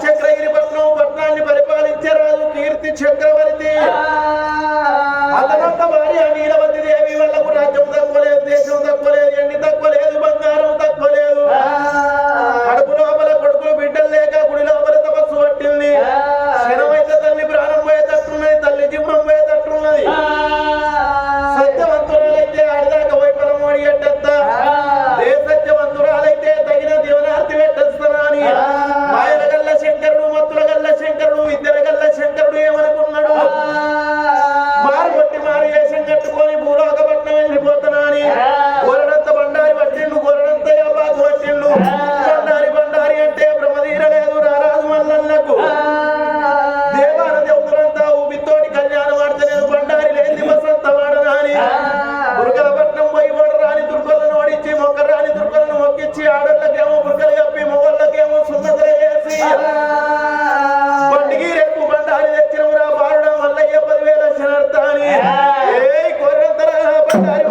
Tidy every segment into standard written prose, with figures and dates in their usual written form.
చక్రగిరి పట్నాన్ని పరిపాలించే రాజు కీర్తి చక్రవర్తి అతనొక్క భార్య నీలవతి దేవి వాళ్ళకు రాజ్యం తక్కువ లేదు, దేశం తక్కువ లేదు, ఎండి తక్కువ లేదు, బంగారం తక్కువ లేదు. కడుపు లోపల కొడుకులు బిడ్డలు లేక గుడి లోపల తపస్సు పట్టింది. క్షణమైతే తల్లి ప్రాణం పోయేటట్టున్నది, తల్లి జీవనం పోయేటట్టున్నది. సత్యవంతురాలైతే ఆడిదాకా వైపరం అడిగేటత్త, సత్యవంతురాలైతే తగిన దీవనార్తి పెట్టేస్తానా అని మాయల గల్ల శంకరుడు, మత్తుల గల్ల శంకరుడు, విద్యల గల్ల శంకరుడు ఏమనుకున్నాడు? మారు కొట్టి మారు వేషం కట్టుకొని భూలోకపట్నం వెళ్ళిపోతున్నా అని గోరడంత బండారి పట్టిండు, గోరడంత యాబాకు పట్టిండు. బండారి అంటే బ్రహ్మదీరలేదు రారాజు మల్లన్నకు. దేవాన దేవతలంతా ఊపితోటి కళ్యాణం ఆడితే నేను బండారి లేని వసంత వాడనా అని బురకలపట్నం పోయి రాని దుర్గలను ఓడించి మొక్క రాని దుర్గలను మొక్కించి ఆడళ్ళకేమో బురకలు కప్పి మొగళ్ళకేమో సున్నతలు వేసి బండికి రేపు బండారి తెచ్చినవురా బారుడం వల్లయ్య 10,000 శనర్థాని ఏ కొరంతరా బండారి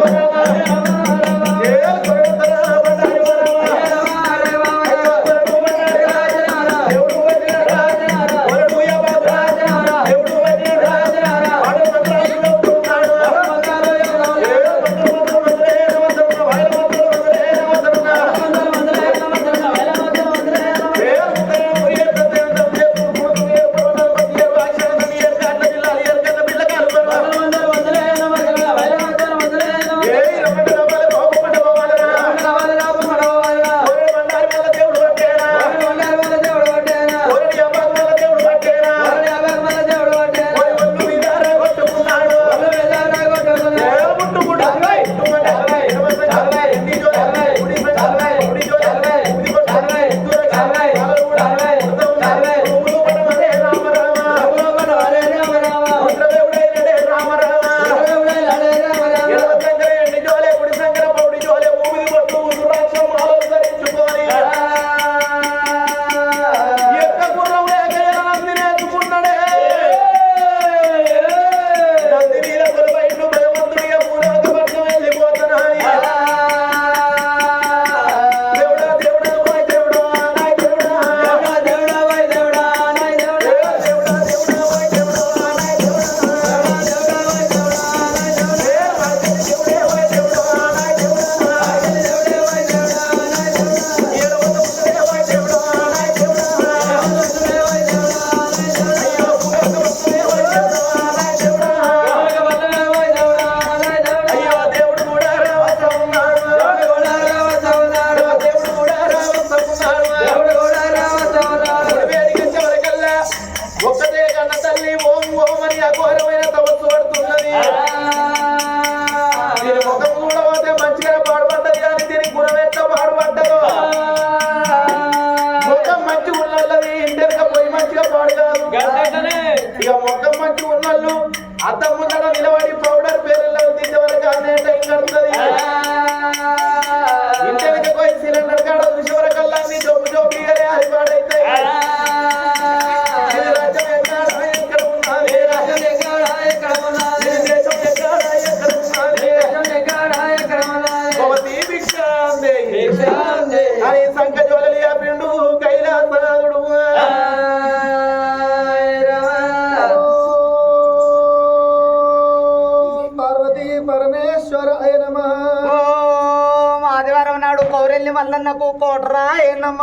మల్లన్నకు కోటరా ఏనమ్మ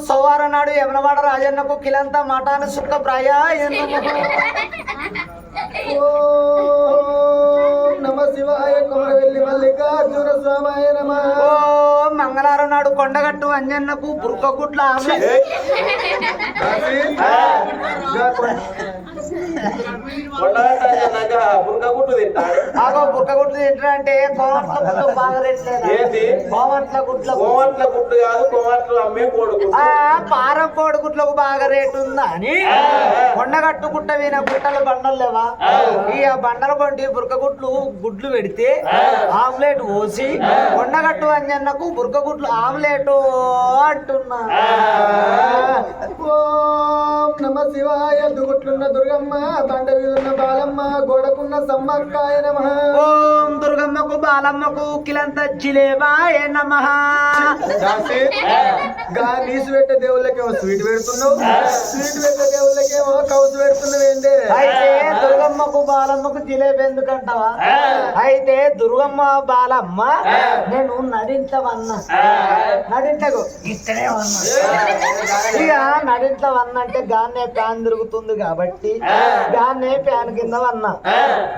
సోవార నాడు యమనవాడ రాజన్నకు కిలంతా మఠాన్ని సుక్క ప్రాయ నమ శివాయ కొమరవెల్లి మల్లికార్జున స్వామాయ నమ. మంగళవారం నాడు కొండగట్టు అంజన్నకు బుర్కగుడ్ల బుర్కగుడ్డు తింటా అంటే కోమట్ల బాగా కోమట్ల గుడ్డు కాదు, కోమట్లు అమ్మే కోడిగుడ్డు. పారం కోడిగుడ్లకు బాగా రేటు ఉందా అని కొండగట్టు గుట్ట మీద గుట్టలు బండలు లేవా, ఈ బండల కొండి బురకగుడ్లు గుడ్లు పెడితే ఆమ్లెట్ పోసి కొండగట్టు అంజన్నకు బురకగుడ్లు ఆమ్లెట్ అంటున్నా. నమ శివాయ దుగుట్లున్న దుర్గమ్మ బండ వీలున్న బాలమ్మ గోడ లోకున్న సమ్మక్కాయ నమః. ఓం దుర్గమ్మకు బాలమ్మకు కిలంత జిలేబాయ నమః. దాసి గా నీసు పెట్టే దేవుళ్ళకేమో స్వీట్ పెడుతున్నావు, స్వీట్ పెట్టే దేవుళ్ళకేమో కౌసు పెడుతున్నావు ఏంటి? అయితే దుర్గమ్మకు బాలమ్మకు జిలేబీ ఎందుకంటావా? అయితే దుర్గమ్మ బాలమ్మ నేను నడించవన్నా, నడించకు ఇక్కడే ఉన్నా. ఇక నడించవన్నా అంటే గానే ప్యాన్ తిరుగుతుంది కాబట్టి గానే ప్యాన్ కింద వన్నా.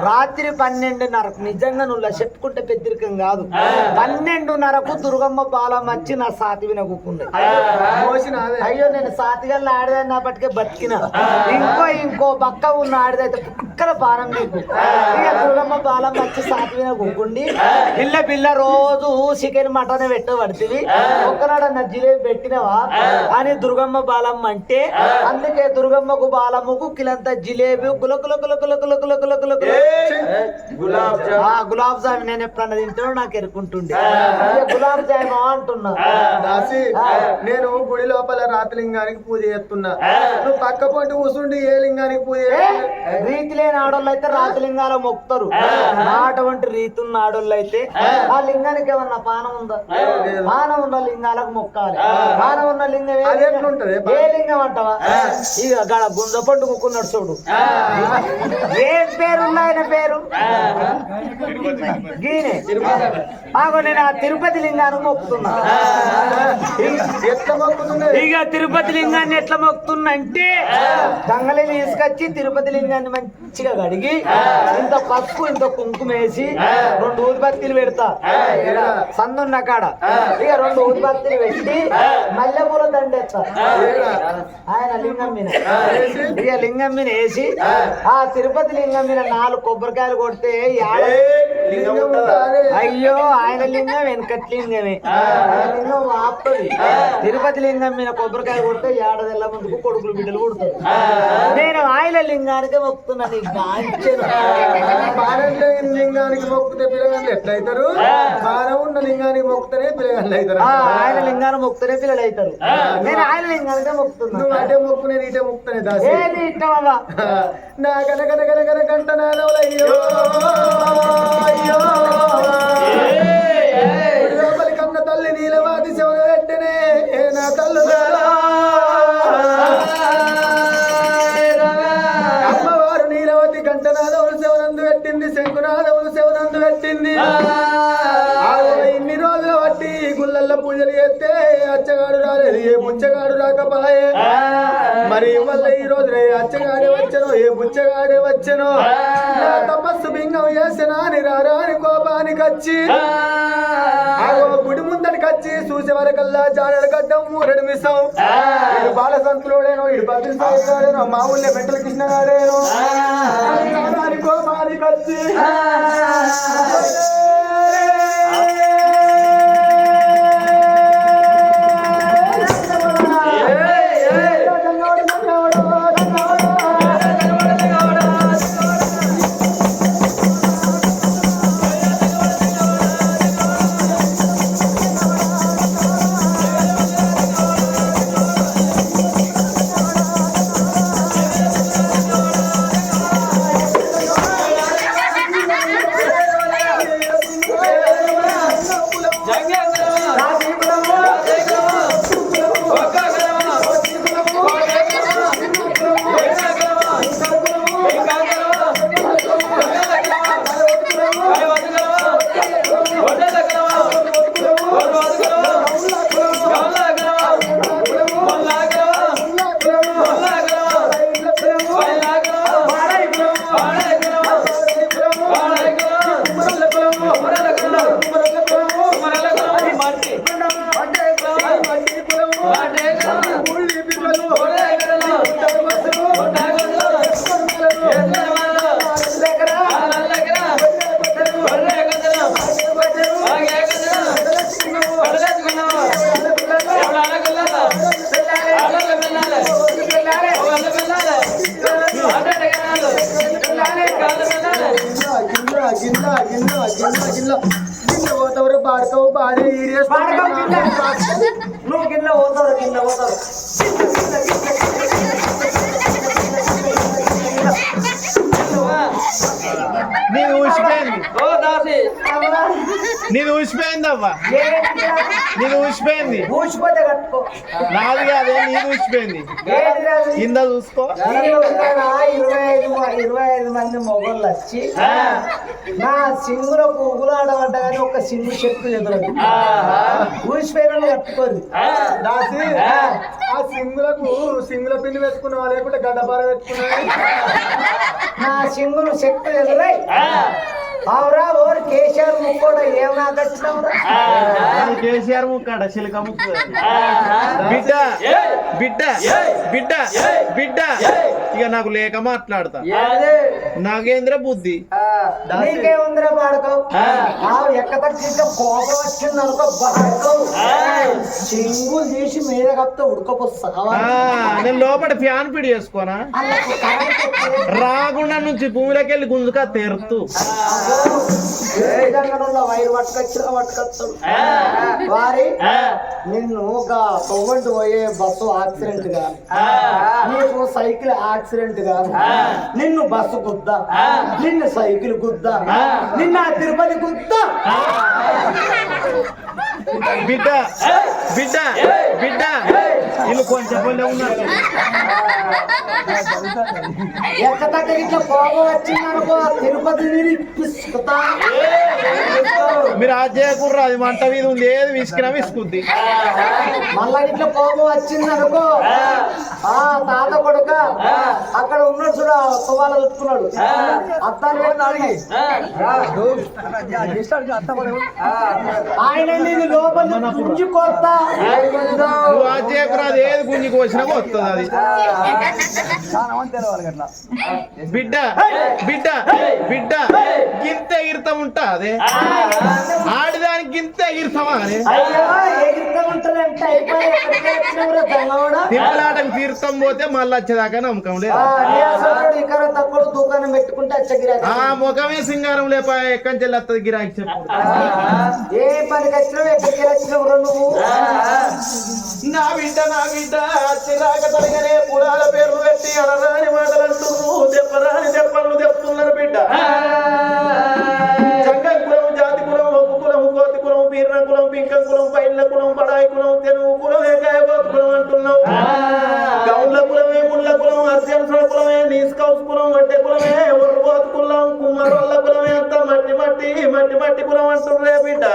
రాత్రి 12:30 నిజంగా నువ్వు చెప్పుకుంటే పెద్దరికం కాదు, 12:30కు దుర్గమ్మ బాలమ్మ వచ్చి నా సాతి వినకుంది. అయ్యో నేను సాతిగల్లా ఆడదన్నప్పటికే బతికిన. ఇంకో పక్క ఉన్న ఆడదైతే కుక్కల పానం నీకు. ఇక దుర్గమ్మ బాలమ్మ వచ్చి సాతి వినకుండి పిల్ల పిల్ల రోజు చికెన్ మటన్ పెట్టబడుతుంది, ఒక్కనాడన్న జిలేబీ పెట్టినవా అని దుర్గమ్మ బాలమ్మ అంటే. అందుకే దుర్గమ్మకు బాలమ్మకు కిలంత జిలేబీ గులాబ్ జామ్ నేను ఎప్పుడన్నా తింటానో నాకు ఎరుకుంటుండే గులాబ్ జామ్ అంటున్నా. దాసి నేను గుడి లోపల రాతలింగానికి పూజ చేస్తున్నా, నువ్వు పక్క పొంటి కూర్చుండి ఏ లింగానికి పూజ రీతి లేని ఆడోళ్ళు అయితే రాతలింగాల మొక్కుతారు, అటువంటి రీతి ఉన్న ఆడోళ్ళు అయితే ఆ లింగానికి ఏమన్నా పానం ఉందా? పానం ఉన్న లింగాలకు మొక్కాలి. పానం ఉన్న లింగం ఏ లింగం అంటావా? ఇక గడ గుంజ పండు మొక్కున్నాడు చూడు, ఏం పేరున్నా ఆయన పేరు గీనే. ఆగో నేను ఆ తిరుపతి లింగాన్ని మొక్కుతున్నా. ఇక తిరుపతి లింగాన్ని ఎట్లా మొక్కుతున్నా అంటే గంగలి తీసుకొచ్చి తిరుపతి లింగాన్ని మంచిగా కడిగి ఇంత పసుపు ఇంత కుంకుమ వేసి 2 ఊదిబత్తీలు పెడతా సందున్న కాడ. ఇక 2 ఊదిబత్తీలు పెట్టి మల్లెపూల దండేస్తా ఆయన లింగం మీద. ఇక లింగం మీద వేసి ఆ తిరుపతి లింగం మీద 4 కొబ్బరికాయలు కొడితే అయ్యో ఆయన లింగం వెనకటి లింగమే, లింగం ఆపుతుంది. తిరుపతి లింగం మీద కొబ్బరికాయ కొడితే ఏడాదిళ్ళ ముందుకు కొడుకులు బిడ్డలు కొడుతారు. నేను ఆయన లింగానికి మొక్కుతున్నా. నీకు లింగానికి మొక్కుతే పిల్లగాళ్ళు ఎట్లయితారు? బాణం ఉన్న లింగానికి మొక్కుతేనే పిల్లగాళ్ళు అవుతారు. ఆయన లింగాన్ని మొక్కుతేనే పిల్లలు అవుతారు. నేను ఆయన లింగానికే మొక్కుతున్నా. నువ్వు అటే మొక్కు నేను ఇటే మొక్కుతానే దాసి. ఏది ఇష్టమా? నా కనకనకనకన కంట నానవులయ్యో అయ్యో లోపలి కన్న తల్లి నీలవాది శివన పెట్టనే నా తల్లు అమ్మవారు నీలవతి కంఠనాదవులు శివనందు పెట్టింది, శంకునాదవులు శివనందు పెట్టింది. ఇన్ని రోజులు బట్టి గుళ్ళల్లో పూజలు చేస్తే అచ్చగాడు రాలేదు, ఏ బుచ్చగాడు రాకపాయే. మరి వల్ల ఈ రోజు అచ్చగాడే వచ్చను, ఏ బుచ్చగాడే వచ్చను. నా తపస్సు బింగం చేసిన రాని కోపానికి వచ్చి గుడి ముందడికి వచ్చి చూసే వరకల్లా జాడల గడ్డం 3 మిసం. ఇడు బాలసంతుడేనో, ఇడు బద్రి సాయిగాడేనో, మా ఊళ్ళో మెంటల కృష్ణగాడేనో. రాని కోపానికి వచ్చి పాడతావు బాగా నువ్వు కింద పోతావు కింద పోతావు నీది ఊసిపోయింది ఓ దాసి నీది ఊసిపోయిందవ్వా నీది ఊసిపోయింది ఊసిపోతే కట్టుకో నాది కాదే నీది ఊసిపోయింది ఏంటి రాదు? కింద చూసుకో ఈ ఊరికాడ 25 మంది మొగోళ్ళు వచ్చి నా సింగులో పువ్వులాడమంట కానీ ఒక సింగు చెట్టు ఎదురదు ఊసిపోయిన కట్టుకోరు దాసి ఆ సింగుల పిండి పెట్టుకున్నావా లేకుంటే గడ్డపార పెట్టుకున్నావా నా సింగులు చెట్టు ఎదురై అవురా ఓరు కేసీఆర్ ముక్కోడ ఏం నాకొచ్చినావురా అది కేసీఆర్ ముక్కాడ చిలక ముక్కు బిడ్డ బిడ్డ బిడ్డ బిడ్డ ఇక నాకు లేక మాట్లాడతా నాగేంద్ర బుద్ధి నీకేముందిరా పాడుకో ఎక్క తగ్గితే కోపం వచ్చింది అనుకో బాడుకో సింగులు తీసి మీద కప్తే ఉడకపోస్తావా నేను లోపల ఫ్యాన్ పిడి చేసుకోనా రాగుండ నుంచి భూమిలోకి వెళ్ళి గుంజుకా తెరుతూ వైరు పట్టుకొచ్చాడు వారి నిన్ను ఒక తొవ్వంటి పోయే బస్సు యాక్సిడెంట్ గా నీకు సైకిల్ యాక్సిడెంట్ గా నిన్ను బస్సు గుద్దా నిన్ను సైకిల్ గుద్దా నిన్న తిరుపతి గుద్దా బిడ్డ బిడ్డ బిడ్డ వీళ్ళు కొంచెం పొల్లే ఉన్నారు ఎక్క తగ్గ ఇట్లా కోపం వచ్చిందనుకో తిరుపతి పిసుకుతా మీరు ఆ చేయకూడదు అది మంట మీద ఉంది ఏది విసికినా విసుకుద్ది మళ్ళా ఇట్లా కోపం వచ్చిందనుకో ఆ తాత కొడుక అక్కడ ఉన్నాడు చూడ తువాల పెట్టుకున్నాడు అత్తాను పెట్టి అడిగి ఆయన నీది లోపల గుంజి కొత్తా నువ్వు ఆ చేయకూడదు అది ఏది గుంజి కోసినా వస్తుంది అది బిడ్డ బిడ్డ బిడ్డ గింత ఎగిరితం ఉంటా అదే ఆడిదానికి గింత ఎగిరితామా అని అయ్యో ఎగిరితా ఉంటారంటే అయిపోయి తిప్పలాటకు తీర్థం పోతే మళ్ళీ వచ్చేదాకా నమ్మకం లేదు ఇక్కడ తక్కువ దుకాణం పెట్టుకుంటే అచ్చగిరా ఆ ముఖమే సింగారం లేప ఎక్కడి చెల్లి వస్తుంది గిరాకి చెప్పు ఏ పనికి వచ్చినావు ఎక్కడికి వచ్చినావు నువ్వు నా బిడ్డ చిరాక తరగనే పురాల పేర్లు పెట్టి అనరాని మాటలు అంటున్నారు చెప్పరాని చెప్పలు చెప్తున్నారు బిడ్డ జంగ కులం జాతి కులం ఒక్కు కులం కోతి కులం పీర్ణ కులం పింకం కులం పైళ్ళ కులం పడాయి కులం తెలుగు కులం ఏకాయపోతు కులం అంటున్నావు గౌన్ల కులమే ముళ్ళ కులం అర్జన్సుల కులమే నీస్కౌస్ కులం వడ్డే కులమే ఒర్రబోతు కులం కుమ్మరోళ్ళ కులమే అంతా మట్టి మట్టి మట్టి మట్టి కులం అంటున్నారే బిడ్డ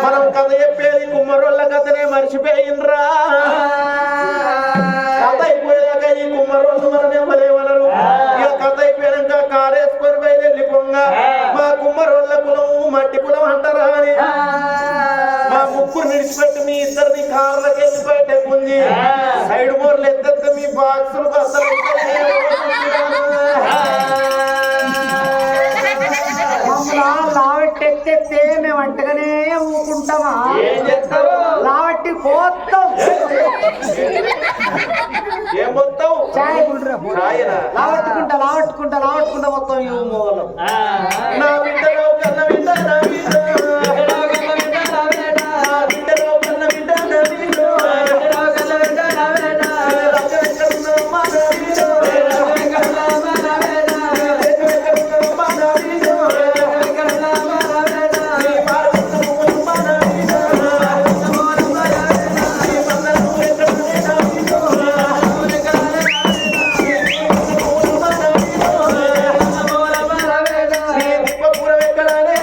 మనం కథ చెప్పేది కుమ్మరోళ్ళ కథనే మర్చిపోయిండ్రా కథ అయిపోయాక ఈ కుమ్మరోళ్ళు మనం ఎవరేమనరు ఇక కథ అయిపోయాక కారేసుకొని బయలు పొంగ మా కుమ్మరోళ్ళ కులం మట్టి కులం అంటారా అని మా ముగ్గురు నిడిచిపెట్టి మీ ఇద్దరిని కార్లకి వెళ్ళిపోయి గుంజి సైడ్ బోర్లు ఎత్తెత్తే మీ బాక్సులు బస్సులు లావెట్టెత్తే మేము అంటగానే ఊకుంటామా లావట్టి పోతాం ఏం మొత్తం లావట్టుకుంటా మొత్తం ఇవ్వు మొగలం నా బిడ్డ కన్న బిడ్డ నా బిడ్డ ఎక్కడానే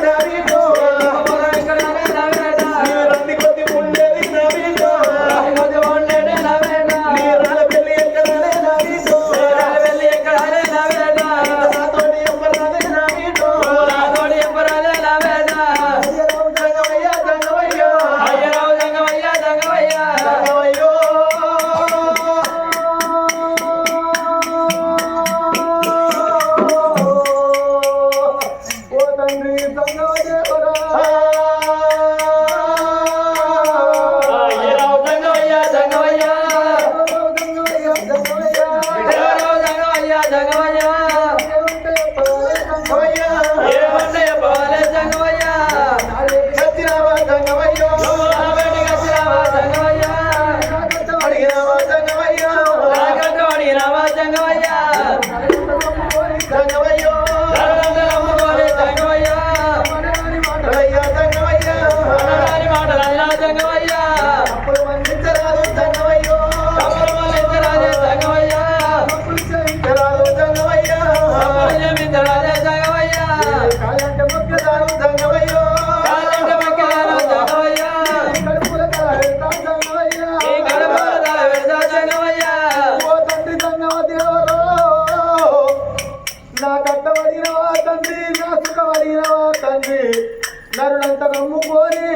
నరుడంత నమ్ముకొని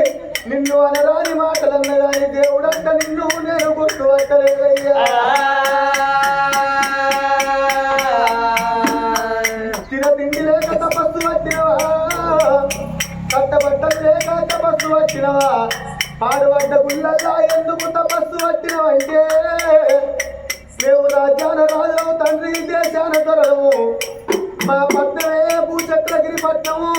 నిన్ను అనరాని మాటలన్నగాని దేవుడంట నిన్ను నేను గుర్తుపట్టలేదయ్యా. తిన తిండి లేక తపస్సు పట్టినవా, కట్టబట్టలు లేక తపస్సు పట్టినవా, పాడుబడ్డ గుళ్ళల్లా ఎందుకు తపస్సు పట్టినవంటే మేము రాజ్యాన రాజులము తండ్రి దేశాన దొరలము, మా పట్నమే భూచక్రగిరి పట్నము,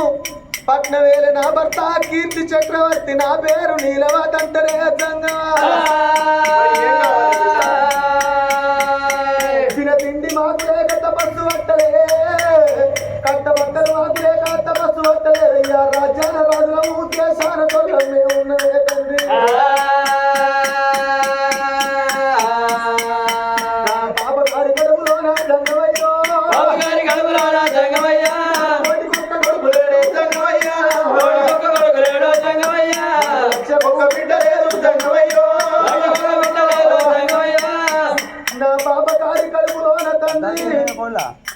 పట్నవేల నా భర్త కీర్తి చక్రవర్తి, నా పేరు నీలవదంటరే జంగా. తిన తిండి మాకు లేక తపస్సు పట్టలే, కట్టబట్టలు మాకు లేక తపస్సు పట్టలే అయ్యా. రాజ్యాన రాజులము దేశాన దొరలము మేము ఉన్నవే తండ్రి.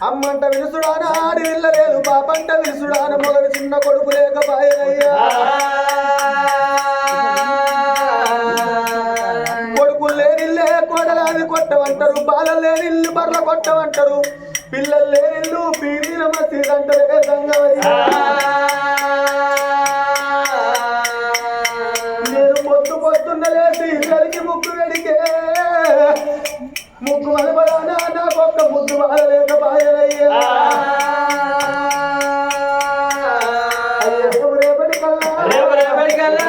అమ్మంట విలుసుడాన ఆడి విల్లలేదు, పాపంట విలుసుడాన మొదటి చిన్న కొడుకు లేకపాయనయ్యా. కొడుకులు లేనిల్లే కోడలాది కొట్టమంటారు, బాలలు లేనిల్లు బర్ల కొట్టమంటారు, పిల్లలు లేనిల్లు పీరీల మసీద్ అంటారే సంగమయ్యా. నేను పొద్దున్న లేచి కలిగి ముగ్గు వెడికే ముగ్గు మలపడానా నాకొక్క ముద్దు బాధలేకపాయనయ్యా. రేపటి కల్లా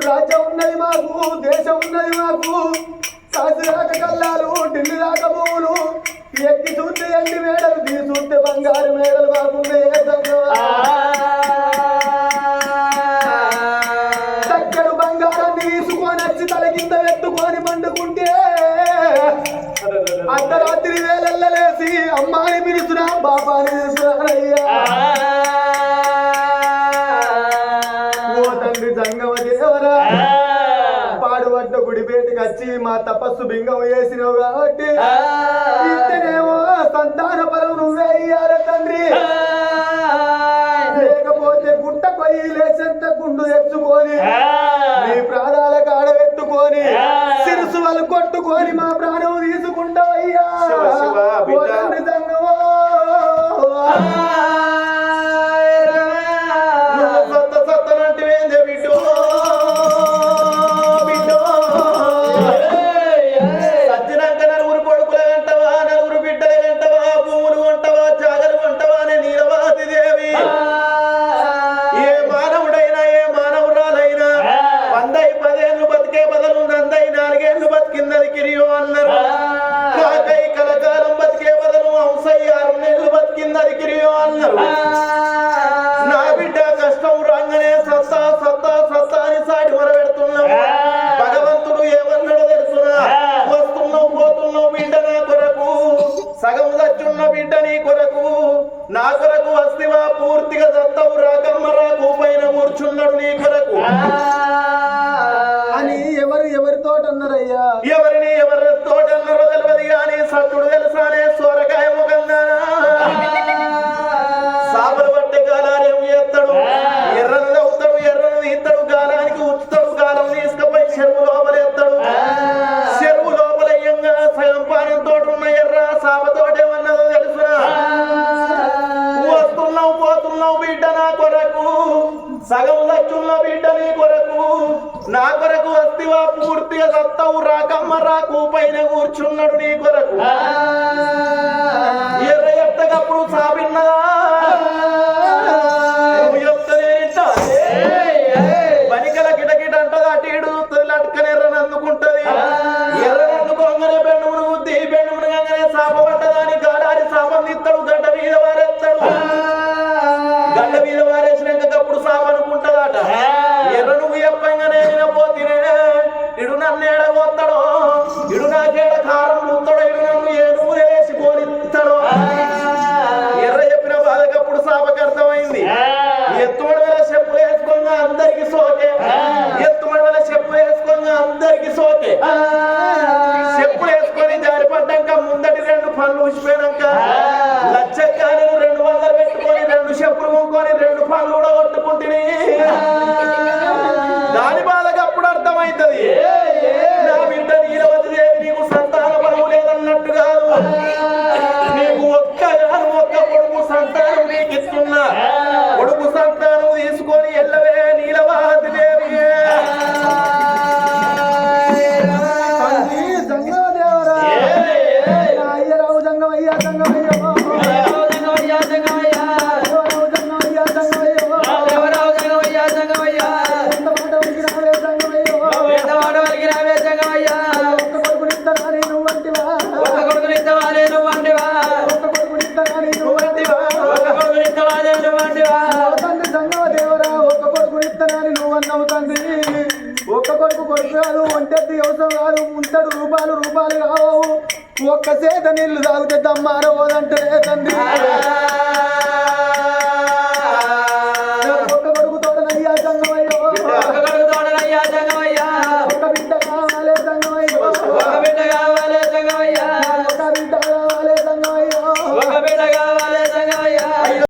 రాజ్యం ఉన్నది మాకు, దేశం ఉన్నది మాకు, కాశీ రాక కల్లాలు ఢిల్లీ రాక భూములు, ఎక్కి చూస్తే ఎండి మేడలు, తీ చూస్తే బంగారు మేడలు మాకుంది. చక్కడు బంగారాన్ని తీసుకొని వచ్చి తల కింద పెట్టుకొని పండుకుంటే అర్ధరాత్రి వేలెల్లలేసి అమ్మాని పిలుచురా బాబాని పిలుచురానయ్యా. పాడుబడ్డ గుడిపేటకి వచ్చి మా తపస్సు బింగం వేసినావు కాబట్టి ఇంతనేమో సంతాన బలం నువ్వే ఇయ్యాల తండ్రి. లేకపోతే గుట్ట కొయ్యి లేచెంత గుండు తెచ్చుకొని నీ ప్రాణాల కాడబెట్టుకొని సిరుసు వాళ్ళు కొట్టుకొని మా ప్రాణం తీసుకుంటావయ్యా. సంగమో నా బిడ్డ కష్టం రాగానే సత్తా సత్తా సత్తా అని సాటి మొరబెడుతున్నావు. భగవంతుడు ఏమన్నాడో తెలుసునా? వస్తున్నావు పోతున్నావు బిడ్డ నా కొరకు, సగం చచ్చున్న బిడ్డ నీ కొరకు, నా కొరకు వస్తివా పూర్తిగా సత్తవు రాకమ్మ రాకు పైన కూర్చున్నాడు నీ కొరకు అని ఎవరితోటన్నారయ్యా. ఎవరిని ఎవరితోటన్నారో తెలియదు కానీ సత్తుడు తెలుసానే సొరకాయ ముఖందానా. సాబలు పట్టే గాలారేమో ఎత్తాడు, ఎర్రను అవుతాడు, ఎర్రను తీస్తాడు, గాలానికి ఉచ్చుతాడు, గాలం తీసుకుపోయి చెరువు లోపల ఎత్తాడు. చెరువు లోపల అయ్యంగా సగం పానంతో ఉన్న ఎర్ర సాబతోటేమన్నదో తెలుసునా? వస్తున్నావు పోతున్నావు బిడ్డ నా కొరకు, సగం లచ్చున్న బిడ్డ నీ కొరకు, నా కొరకు వస్తివా పూర్తిగా సత్తవు రాకమ్మ రాకు పైన కూర్చున్నాడు నీ కొరకు. ఎర్ర ఎత్తగప్పుడు సాబిన్నదా బనికల కిటకిట అంటది, అటు ఇడు చూస్తుంది, అటుకని ఎర్రని అందుకుంటది. ఎర్రని అందుకోగానే బెండుమును బుద్ధి, బెండుమును గంగనే సాప పట్టదాని గాడారి సాపం తీస్తాడు, గడ్డ మీద వారేస్తాడు. గడ్డ మీద వారేసినాక అప్పుడు సాప అనుకుంటదట. కొడుకు కాదు ఒంటెత్తి వ్యవసాయం కాదు ముంతడు రూపాలు కావు ఒక్క చేత నీళ్లు తాగితే దమ్మారవోదంటే తండ్రి